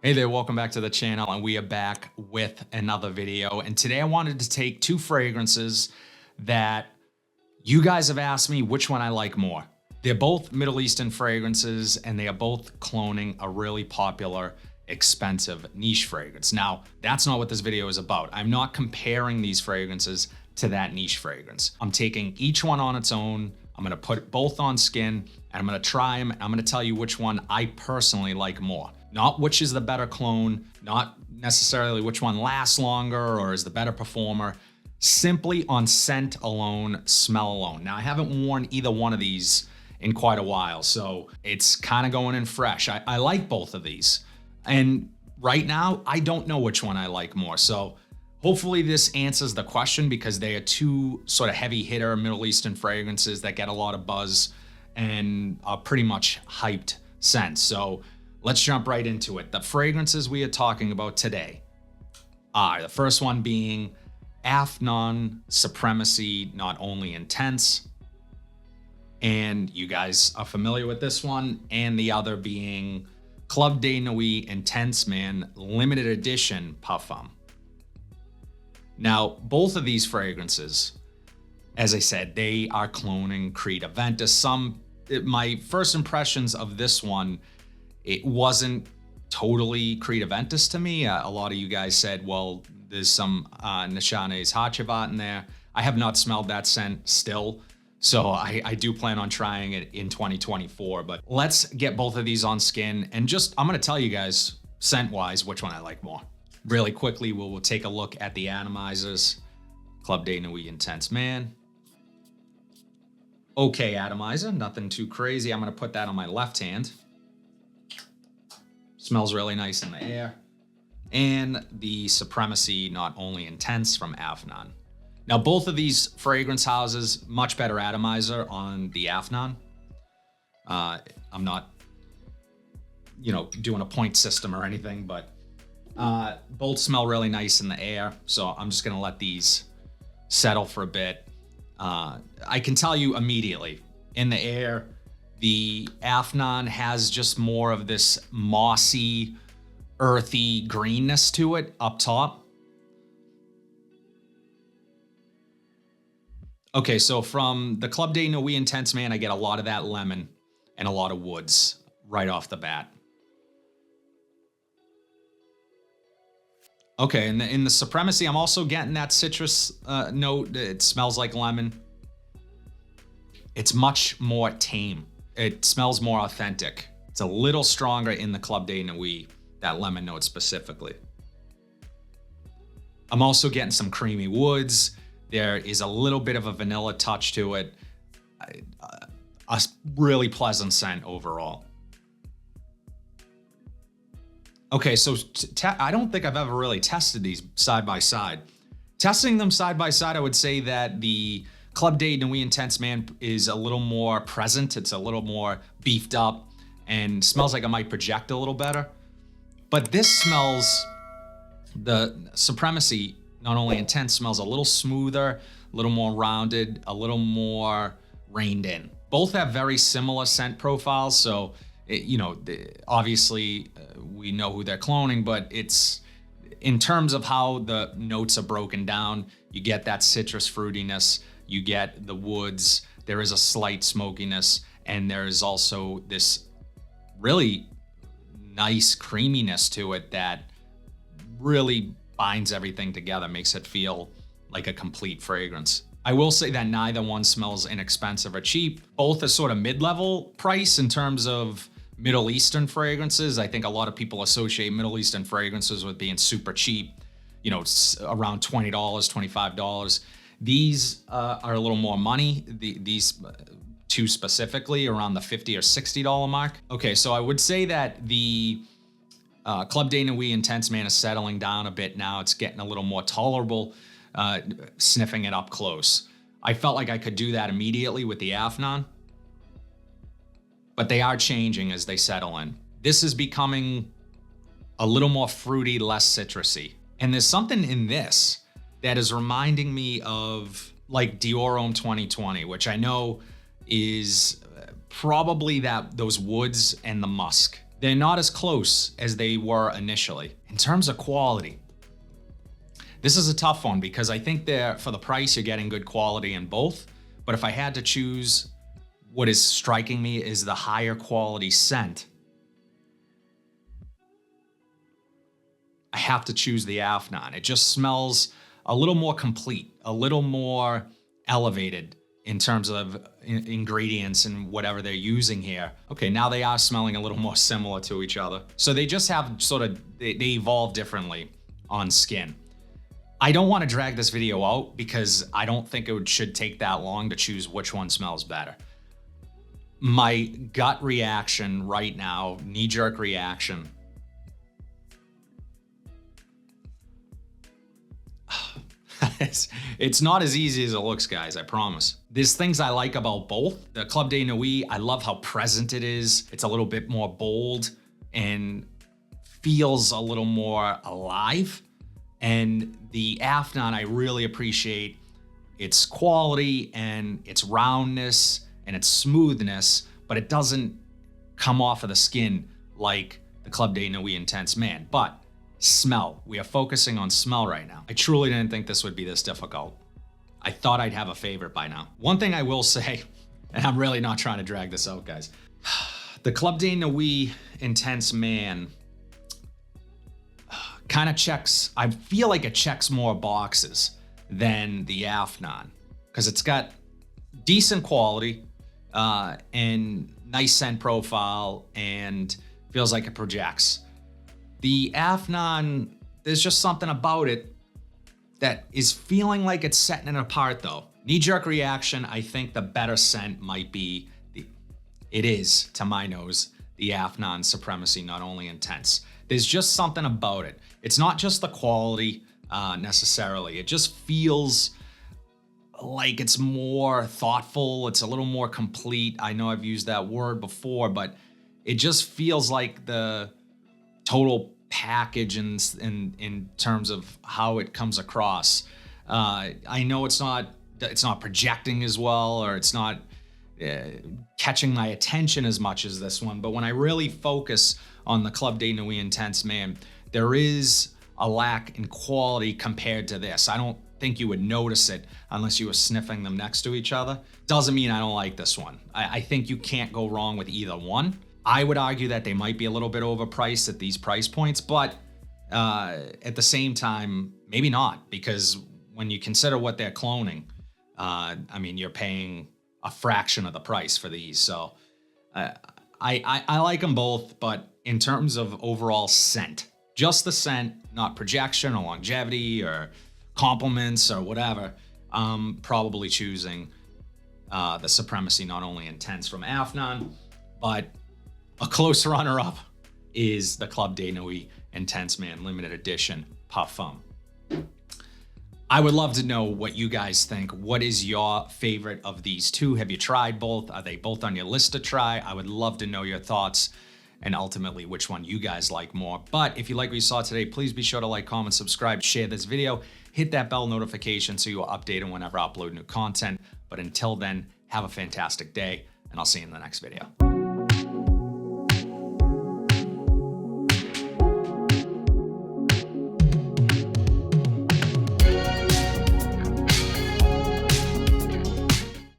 Hey there, welcome back to the channel, and we are back with another video. And today I wanted to take two fragrances that you guys have asked me which one I like more. They're both Middle Eastern fragrances, and they are both cloning a really popular, expensive niche fragrance. Now, that's not what this video is about. I'm not comparing these fragrances to that niche fragrance. I'm taking each one on its own. I'm gonna put both on skin, and I'm gonna try them, and I'm gonna tell you which one I personally like more. Not which is the better clone, not necessarily which one lasts longer or is the better performer, simply on scent alone, smell alone. Now, I haven't worn either one of these in quite a while, so it's kind of going in fresh. I like both of these. And right now, I don't know which one I like more. So hopefully this answers the question, because they are two sort of heavy hitter Middle Eastern fragrances that get a lot of buzz and are pretty much hyped scents. So let's jump right into it. The fragrances we are talking about today are, the first one being Afnan Supremacy Not Only Intense, and you guys are familiar with this one, and the other being Club de Nuit Intense Man Limited Edition Parfum. Now, both of these fragrances, as I said, they are cloning Creed Aventus. My first impressions of this one, it wasn't totally Creed Aventus to me. A lot of you guys said, well, there's some Nishanes Hachivat in there. I have not smelled that scent still, so I do plan on trying it in 2024. But let's get both of these on skin, and I'm gonna tell you guys, scent-wise, which one I like more. Really quickly, we'll take a look at the atomizers. Club de Nuit Intense Man. Okay, atomizer, nothing too crazy. I'm gonna put that on my left hand. Smells really nice in the air. And the Supremacy Not Only Intense from Afnan. Now, both of these fragrance houses, much better atomizer on the Afnan. I'm not, doing a point system or anything, but both smell really nice in the air. So I'm just gonna let these settle for a bit. I can tell you immediately, in the air, the Afnan has just more of this mossy, earthy greenness to it up top. Okay, so from the Club de Nuit Intense Man, I get a lot of that lemon and a lot of woods right off the bat. Okay, and in the Supremacy, I'm also getting that citrus note. It smells like lemon. It's much more tame. It smells more authentic. It's a little stronger in the Club de Nuit, that lemon note specifically. I'm also getting some creamy woods. There is a little bit of a vanilla touch to it. A really pleasant scent overall. Okay, so I don't think I've ever really tested these side by side. Testing them side by side, I would say that the Club de Nuit Intense Man is a little more present. It's a little more beefed up and smells like it might project a little better. But this smells, the Supremacy Not Only Intense smells a little smoother, a little more rounded, a little more reined in. Both have very similar scent profiles, so obviously we know who they're cloning, but it's, in terms of how the notes are broken down, you get that citrus fruitiness, you get the woods, there is a slight smokiness, and there is also this really nice creaminess to it that really binds everything together, makes it feel like a complete fragrance. I will say that neither one smells inexpensive or cheap. Both are sort of mid-level price in terms of Middle Eastern fragrances. I think a lot of people associate Middle Eastern fragrances with being super cheap, around $20, $25. These are a little more money. These two specifically around the $50 or $60 mark. Okay, so I would say that the Club de Nuit Intense Man is settling down a bit now. It's getting a little more tolerable, sniffing it up close. I felt like I could do that immediately with the Afnan, but they are changing as they settle in. This is becoming a little more fruity, less citrusy. And there's something in this that is reminding me of like Dior Homme 2020, which I know is probably those woods and the musk they're not as close as they were initially. In terms of quality, this is a tough one because I think for the price, you're getting good quality in both. But if I had to choose, what is striking me is the higher quality scent. I have to choose the Afnan. It just smells a little more complete, a little more elevated in terms of ingredients and whatever they're using here. Okay, now they are smelling a little more similar to each other. So they just have they evolve differently on skin. I don't want to drag this video out because I don't think it should take that long to choose which one smells better. My gut reaction right now, knee-jerk reaction, it's not as easy as it looks, guys, I promise. There's things I like about both. The Club de Nuit, I love how present it is. It's a little bit more bold and feels a little more alive. And the Afnan, I really appreciate its quality and its roundness and its smoothness, but it doesn't come off of the skin like the Club de Nuit Intense Man. But smell, we are focusing on smell right now. I truly didn't think this would be this difficult. I thought I'd have a favorite by now. One thing I will say, and I'm really not trying to drag this out, guys. The Club de Nuit Intense Man kind of checks, I feel like it checks more boxes than the Afnan because it's got decent quality and nice scent profile and feels like it projects. The Afnan, there's just something about it that is feeling like it's setting it apart though. Knee-jerk reaction, I think the better scent might be, it is, to my nose, the Afnan Supremacy Not Only Intense. There's just something about it. It's not just the quality necessarily. It just feels like it's more thoughtful. It's a little more complete. I know I've used that word before, but it just feels like the total package in terms of how it comes across. I know it's not projecting as well, or it's not catching my attention as much as this one, but when I really focus on the Club de Nuit Intense Man, there is a lack in quality compared to this. I don't think you would notice it unless you were sniffing them next to each other. Doesn't mean I don't like this one. I think you can't go wrong with either one. I would argue that they might be a little bit overpriced at these price points, but at the same time, maybe not, because when you consider what they're cloning, I mean, you're paying a fraction of the price for these. So I like them both, but in terms of overall scent, just the scent, not projection or longevity or compliments or whatever, I'm probably choosing the Supremacy Not Only Intense from Afnan, but a close runner-up is the Club de Nuit Intense Man Limited Edition Parfum. I would love to know what you guys think. What is your favorite of these two? Have you tried both? Are they both on your list to try? I would love to know your thoughts and ultimately which one you guys like more. But if you like what you saw today, please be sure to like, comment, subscribe, share this video, hit that bell notification so you are updated whenever I upload new content. But until then, have a fantastic day, and I'll see you in the next video.